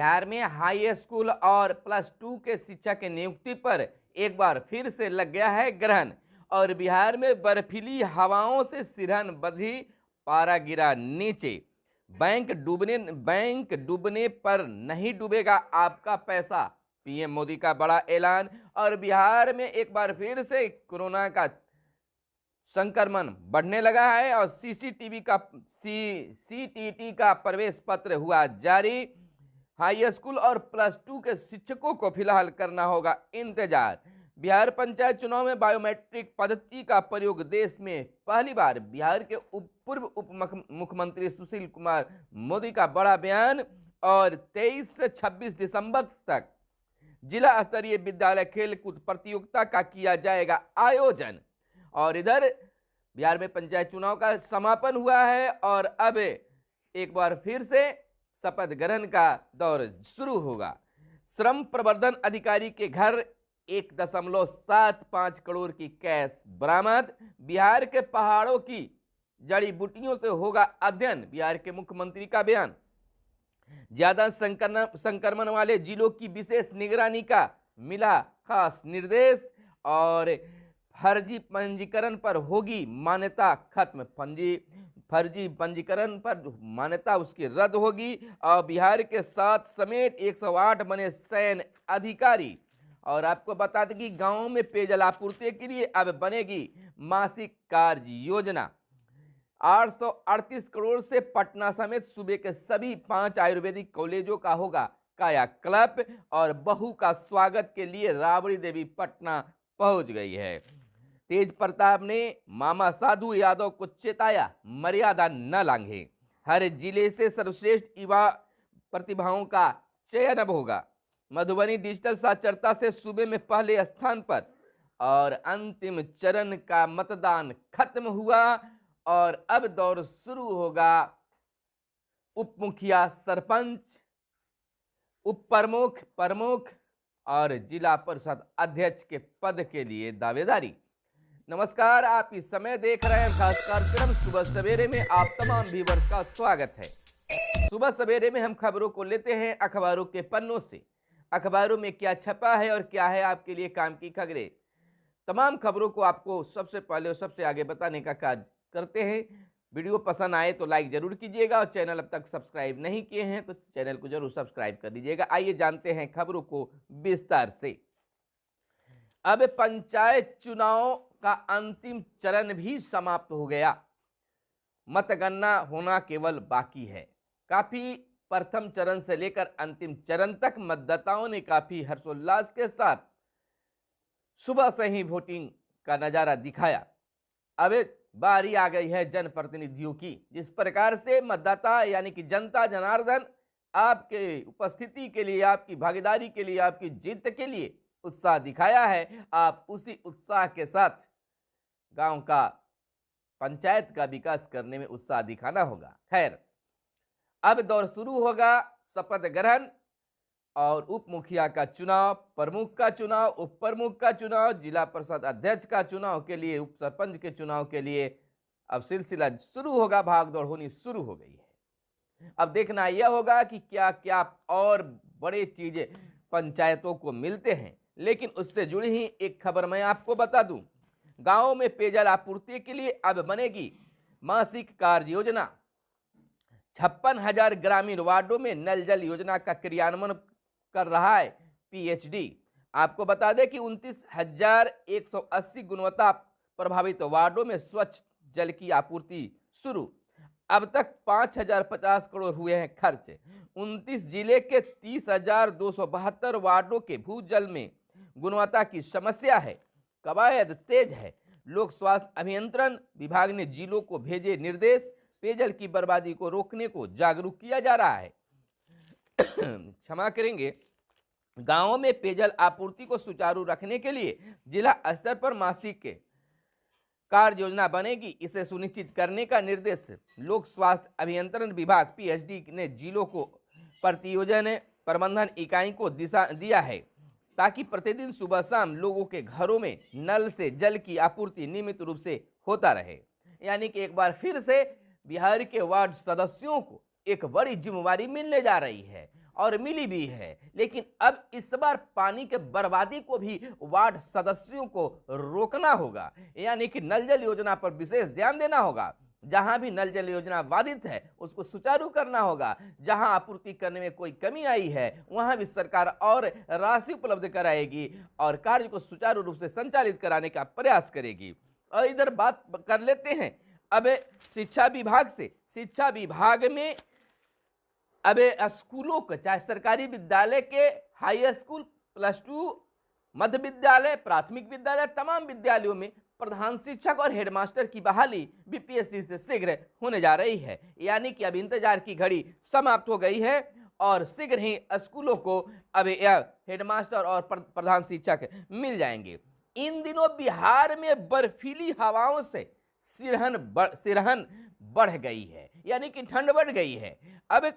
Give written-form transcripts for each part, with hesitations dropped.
बिहार में high school और plus 2 के शिक्षक की नियुक्ति पर एक बार फिर से लग गया है ग्रहण और बिहार में बर्फीली हवाओं से सिरहन बधी, पारा गिरा नीचे। बैंक डूबने पर नहीं डूबेगा आपका पैसा, पीएम मोदी का बड़ा ऐलान। और बिहार में एक बार फिर से कोरोना का संक्रमण बढ़ने लगा है और सीटीटी का प्रवेश पत्र हुआ जारी। हाई स्कूल और प्लस 2 के शिक्षकों को फिलहाल करना होगा इंतजार। बिहार पंचायत चुनाव में बायोमेट्रिक पद्धति का प्रयोग देश में पहली बार। बिहार के पूर्व उप मुख्यमंत्री सुशील कुमार मोदी का बड़ा बयान। और 23 से 26 दिसंबर तक जिला स्तरीय विद्यालय खेलकूद प्रतियोगिता का किया जाएगा आयोजन। और इधर बिहार में पंचायत चुनाव का समापन हुआ है और अब एक बार फिर से शपथ ग्रहण का दौर शुरू होगा। श्रम प्रवर्धन अधिकारी के घर 1.75 करोड़ की कैश बरामद। बिहार के पहाड़ों की जड़ी बूटियों से होगा अध्ययन, बिहार के मुख्यमंत्री का बयान। ज्यादा संक्रमण वाले जिलों की विशेष निगरानी का मिला खास निर्देश। और फर्जी पंजीकरण पर होगी मान्यता खत्म, फर्जी पंजीकरण पर मान्यता उसकी रद्द होगी। और बिहार के 7 समेत 108 बने सैन्य अधिकारी। और आपको बता दें कि गांवों में पेयजल आपूर्ति के लिए अब बनेगी मासिक कार्य योजना। 838 करोड़ से पटना समेत सूबे के सभी 5 आयुर्वेदिक कॉलेजों का होगा कायाकल्प। और बहू का स्वागत के लिए राबड़ी देवी पटना पहुंच गई है। तेज प्रताप ने मामा साधु यादव को चेताया, मर्यादा न लांघे। हर जिले से सर्वश्रेष्ठ युवा प्रतिभाओं का चयन अब होगा। मधुबनी डिजिटल साक्षरता से सूबे में पहले स्थान पर। और अंतिम चरण का मतदान खत्म हुआ और अब दौर शुरू होगा उप मुखिया, सरपंच, उप प्रमुख और जिला परिषद अध्यक्ष के पद के लिए दावेदारी। नमस्कार, आप इस समय देख रहे हैं खास कार्यक्रम सुबह सवेरे में। आप तमाम व्यूअर्स का स्वागत है। सुबह सवेरे में हम खबरों को लेते हैं अखबारों के पन्नों से। अखबारों में क्या छपा है और क्या है आपके लिए काम की खबरें, तमाम खबरों को आपको सबसे पहले और सबसे आगे बताने का कार्य करते हैं। वीडियो पसंद आए तो लाइक जरूर कीजिएगा और चैनल अब तक सब्सक्राइब नहीं किए हैं तो चैनल को जरूर सब्सक्राइब कर दीजिएगा। आइए जानते हैं खबरों को विस्तार से। अब पंचायत चुनाव का अंतिम चरण भी समाप्त हो गया, मतगणना होना केवल बाकी है। काफी प्रथम चरण से लेकर अंतिम चरण तक मतदाताओं ने काफी हर्षोल्लास के साथ सुबह से ही वोटिंग का नजारा दिखाया। अब बारी आ गई है जनप्रतिनिधियों की। जिस प्रकार से मतदाता यानी कि जनता जनार्दन आपके उपस्थिति के लिए, आपकी भागीदारी के लिए, आपकी जीत के लिए उत्साह दिखाया है, आप उसी उत्साह के साथ गांव का, पंचायत का विकास करने में उत्साह दिखाना होगा। खैर, अब दौर शुरू होगा शपथ ग्रहण और उप मुखिया का चुनाव, प्रमुख का चुनाव, उप प्रमुख का चुनाव, जिला परिषद अध्यक्ष का चुनाव के लिए, उप सरपंच के चुनाव के लिए अब सिलसिला शुरू होगा। भागदौड़ होनी शुरू हो गई है। अब देखना यह होगा कि क्या क्या और बड़े चीजें पंचायतों को मिलते हैं। लेकिन उससे जुड़ी ही एक खबर मैं आपको बता दूं। गांवों में पेयजल आपूर्ति के लिए अब बनेगी मासिक कार्य योजना। 56,000 ग्रामीण वार्डों में नल जल योजना का क्रियान्वयन कर रहा है पीएचडी। आपको बता दें कि 29,180 गुणवत्ता प्रभावित वार्डों में स्वच्छ जल की आपूर्ति शुरू। अब तक 5,050 करोड़ हुए हैं खर्च। 29 जिले के 30,272 वार्डों के भूजल में गुणवत्ता की समस्या है। कवायद तेज है। लोक स्वास्थ्य अभियंत्रण विभाग ने जिलों को भेजे निर्देश। पेयजल की बर्बादी को रोकने को जागरूक किया जा रहा है। क्षमा करेंगे। गांवों में पेयजल आपूर्ति को सुचारू रखने के लिए जिला स्तर पर मासिक कार्य योजना बनेगी। इसे सुनिश्चित करने का निर्देश लोक स्वास्थ्य अभियंत्रण विभाग पीएचडी ने जिलों को प्रतियोजन प्रबंधन इकाई को दिशा दिया है, ताकि प्रतिदिन सुबह शाम लोगों के घरों में नल से जल की आपूर्ति नियमित रूप से होता रहे। यानी कि एक बार फिर से बिहार के वार्ड सदस्यों को एक बड़ी जिम्मेवारी मिलने जा रही है और मिली भी है, लेकिन अब इस बार पानी के बर्बादी को भी वार्ड सदस्यों को रोकना होगा, यानी कि नल जल योजना पर विशेष ध्यान देना होगा। जहां भी नल जल योजना बाधित है उसको सुचारू करना होगा। जहां आपूर्ति करने में कोई कमी आई है वहां भी सरकार और राशि उपलब्ध कराएगी और कार्य को सुचारू रूप से संचालित कराने का प्रयास करेगी। और इधर बात कर लेते हैं अब शिक्षा विभाग से। शिक्षा विभाग में अब स्कूलों को, चाहे सरकारी विद्यालय के, हाई स्कूल, +2, मध्य विद्यालय, प्राथमिक विद्यालय, तमाम विद्यालयों में प्रधान शिक्षक और हेडमास्टर की बहाली बीपीएससी से शीघ्र होने जा रही है। यानी कि अब इंतजार की घड़ी समाप्त हो गई है और शीघ्र ही स्कूलों को अब हेडमास्टर और प्रधान शिक्षक मिल जाएंगे। इन दिनों बिहार में बर्फीली हवाओं से सिरहन बढ़ गई है, यानी कि ठंड बढ़ गई है। अब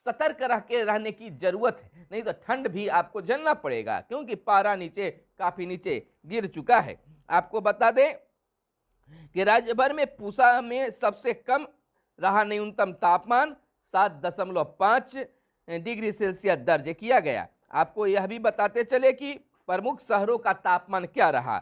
सतर्क रह के रहने की जरूरत है, नहीं तो ठंड भी आपको झेलना पड़ेगा, क्योंकि पारा काफी नीचे गिर चुका है। आपको बता दें कि राज्य भर में पूसा में सबसे कम रहा न्यूनतम तापमान 7.5 डिग्री सेल्सियस दर्ज किया गया। आपको यह भी बताते चले कि प्रमुख शहरों का तापमान क्या रहा।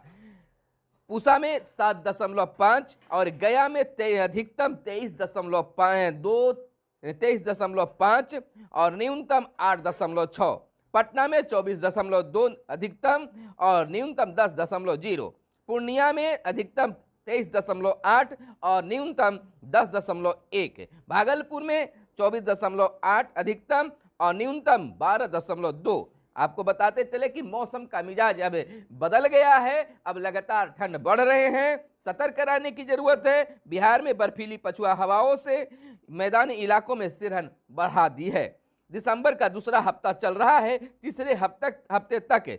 पूसा में 7.5 और गया में अधिकतम 23.5 और न्यूनतम 8.6, पटना में 24.2 अधिकतम और न्यूनतम 10.0, पूर्णिया में अधिकतम 23.8 और न्यूनतम 10.1, भागलपुर में 24.8 अधिकतम और न्यूनतम 12.2। आपको बताते चले कि मौसम का मिजाज अब बदल गया है, अब लगातार ठंड बढ़ रहे हैं, सतर्क रहने की जरूरत है। बिहार में बर्फीली पछुआ हवाओं से मैदानी इलाकों में सिरहन बढ़ा दी है। दिसंबर का दूसरा हफ्ता चल रहा है, तीसरे हफ्ते तक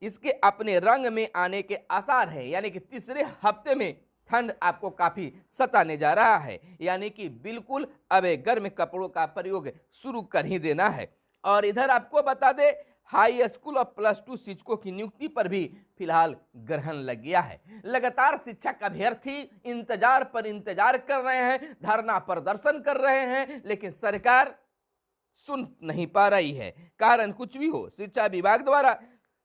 इसके अपने रंग में आने के आसार है, यानी कि तीसरे हफ्ते में ठंड आपको काफी सताने जा रहा है, यानी कि बिल्कुल अब गर्म कपड़ों का प्रयोग शुरू कर ही देना है। और इधर आपको बता दे हाई स्कूल और +2 शिक्षकों की नियुक्ति पर भी फिलहाल ग्रहण लग गया है। लगातार शिक्षक अभ्यर्थी इंतजार पर इंतजार कर रहे हैं, धरना प्रदर्शन कर रहे हैं, लेकिन सरकार सुन नहीं पा रही है। कारण कुछ भी हो, शिक्षा विभाग द्वारा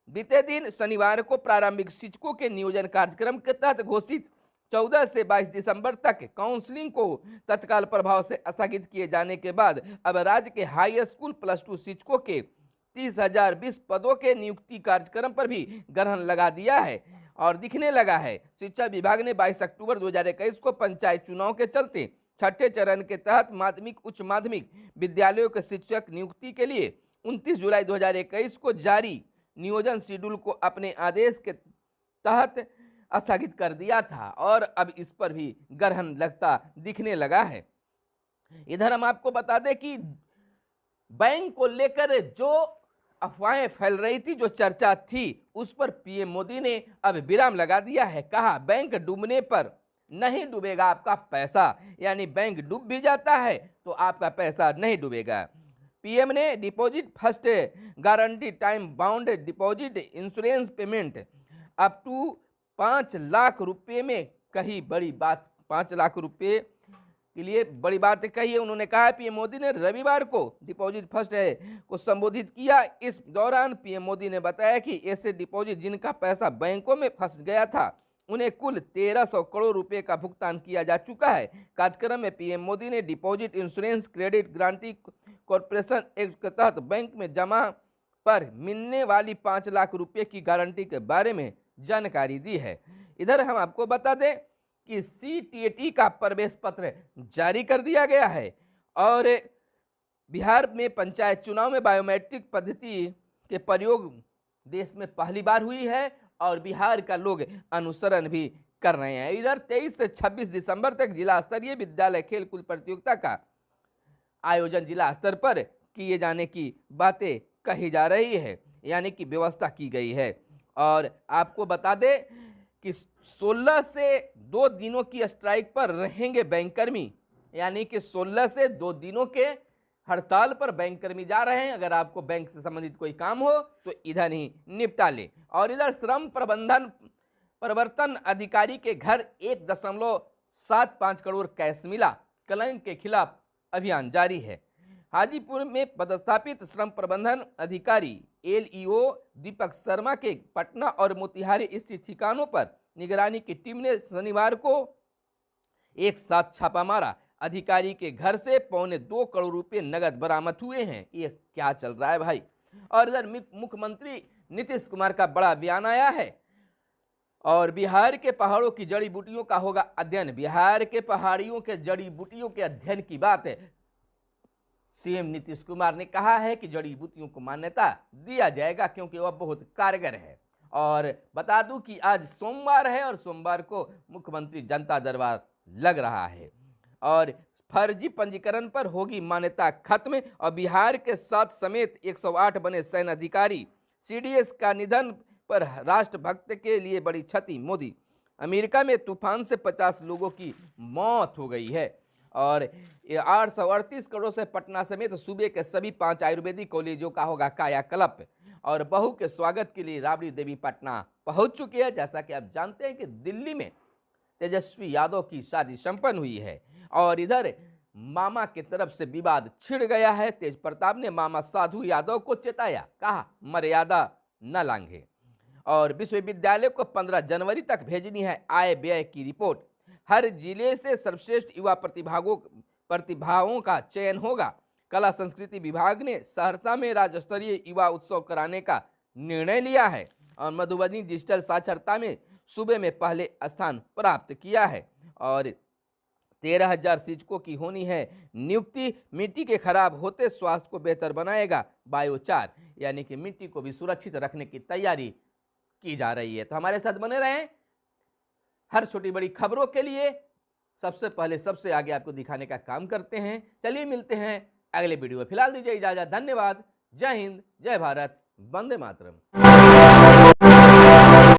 बीते दिन शनिवार को प्रारंभिक शिक्षकों के नियोजन कार्यक्रम के तहत घोषित 14 से 22 दिसंबर तक काउंसलिंग को तत्काल प्रभाव से स्थगित किए जाने के बाद अब राज्य के हाई स्कूल +2 शिक्षकों के 30,020 पदों के नियुक्ति कार्यक्रम पर भी ग्रहण लगा दिया है और दिखने लगा है। शिक्षा विभाग ने 22 अक्टूबर 2021 को पंचायत चुनाव के चलते छठे चरण के तहत माध्यमिक उच्च माध्यमिक विद्यालयों के शिक्षक नियुक्ति के लिए 29 जुलाई 2021 को जारी नियोजन शेड्यूल को अपने आदेश के तहत स्थगित कर दिया था और अब इस पर भी ग्रहण लगता दिखने लगा है। इधर हम आपको बता दें कि बैंक को लेकर जो अफवाहें फैल रही थी, जो चर्चा थी, उस पर पीएम मोदी ने अब विराम लगा दिया है। कहा बैंक डूबने पर नहीं डूबेगा आपका पैसा, यानी बैंक डूब भी जाता है तो आपका पैसा नहीं डूबेगा। पीएम ने deposit first guarantee time bound deposit insurance payment up to 5 lakh रुपए में कही बड़ी बात। 5 लाख रुपए के लिए बड़ी बात कही है। उन्होंने कहा पीएम मोदी ने रविवार को डिपॉजिट फर्स्ट को संबोधित किया। इस दौरान पीएम मोदी ने बताया कि ऐसे डिपॉजिट जिनका पैसा बैंकों में फंस गया था उन्हें कुल 1300 करोड़ रुपए का भुगतान किया जा चुका है। कार्यक्रम में पीएम मोदी ने deposit insurance credit guarantee corporation act के तहत बैंक में जमा पर मिलने वाली 5 लाख रुपए की गारंटी के बारे में जानकारी दी है। इधर हम आपको बता दें कि सीटीईटी का प्रवेश पत्र जारी कर दिया गया है और बिहार में पंचायत चुनाव में बायोमेट्रिक पद्धति के प्रयोग देश में पहली बार हुई है और बिहार का लोग अनुसरण भी कर रहे हैं। इधर 23 से 26 दिसंबर तक जिला स्तरीय विद्यालय खेलकूद प्रतियोगिता का आयोजन जिला स्तर पर किए जाने की बातें कही जा रही है, यानी कि व्यवस्था की गई है। और आपको बता दें कि 16 से 2 दिनों की स्ट्राइक पर रहेंगे बैंककर्मी, यानी कि 16 से 2 दिनों के हड़ताल पर बैंककर्मी जा रहे हैं। अगर आपको बैंक से संबंधित कोई काम हो तो इधर ही निपटा ले। और इधर श्रम प्रवर्तन अधिकारी के घर 1.75 करोड़ कैश मिला। कलंक के खिलाफ अभियान जारी है। हाजीपुर में पदस्थापित श्रम प्रबंधन अधिकारी एलईओ दीपक शर्मा के पटना और मोतिहारी स्थित ठिकानों पर निगरानी की टीम ने शनिवार को एक साथ छापा मारा। अधिकारी के घर से 2.25 करोड़ रुपए नगद बरामद हुए हैं। ये क्या चल रहा है भाई। और इधर मुख्यमंत्री नीतीश कुमार का बड़ा बयान आया है और बिहार के पहाड़ों की जड़ी बूटियों का होगा अध्ययन। बिहार के पहाड़ियों के जड़ी बूटियों के अध्ययन की बात है। सीएम नीतीश कुमार ने कहा है कि जड़ी बूटियों को मान्यता दिया जाएगा क्योंकि वह बहुत कारगर है। और बता दूं कि आज सोमवार है और सोमवार को मुख्यमंत्री जनता दरबार लग रहा है और फर्जी पंजीकरण पर होगी मान्यता खत्म। और बिहार के 7 समेत 108 बने सैन्य अधिकारी। सीडीएस का निधन पर राष्ट्रभक्त के लिए बड़ी क्षति। मोदी। अमेरिका में तूफान से 50 लोगों की मौत हो गई है और 838 करोड़ से पटना समेत सूबे के सभी 5 आयुर्वेदिक कॉलेजों का होगा कायाकल्प। और बहू के स्वागत के लिए राबड़ी देवी पटना पहुंच चुकी है। जैसा कि आप जानते हैं कि दिल्ली में तेजस्वी यादव की शादी संपन्न हुई है और इधर मामा की तरफ से विवाद छिड़ गया है। तेज प्रताप ने मामा साधु यादव को चेताया, कहा मर्यादा न लांघे। और विश्वविद्यालय को 15 जनवरी तक भेजनी है आय व्यय की रिपोर्ट। हर जिले से सर्वश्रेष्ठ युवा प्रतिभाओं का चयन होगा। कला संस्कृति विभाग ने सहरसा में राज्य स्तरीय युवा उत्सव कराने का निर्णय लिया है और मधुबनी डिजिटल साक्षरता में सूबे में पहले स्थान प्राप्त किया है। और 13,000 शिक्षकों की होनी है नियुक्ति। मिट्टी के खराब होते स्वास्थ्य को बेहतर बनाएगा बायोचार, यानी कि मिट्टी को भी सुरक्षित रखने की तैयारी की जा रही है। तो हमारे साथ बने रहें हर छोटी बड़ी खबरों के लिए। सबसे पहले सबसे आगे आपको दिखाने का काम करते हैं। चलिए मिलते हैं अगले वीडियो में। फिलहाल दीजिए इजाजत। धन्यवाद। जय हिंद, जय भारत, वंदे मातरम।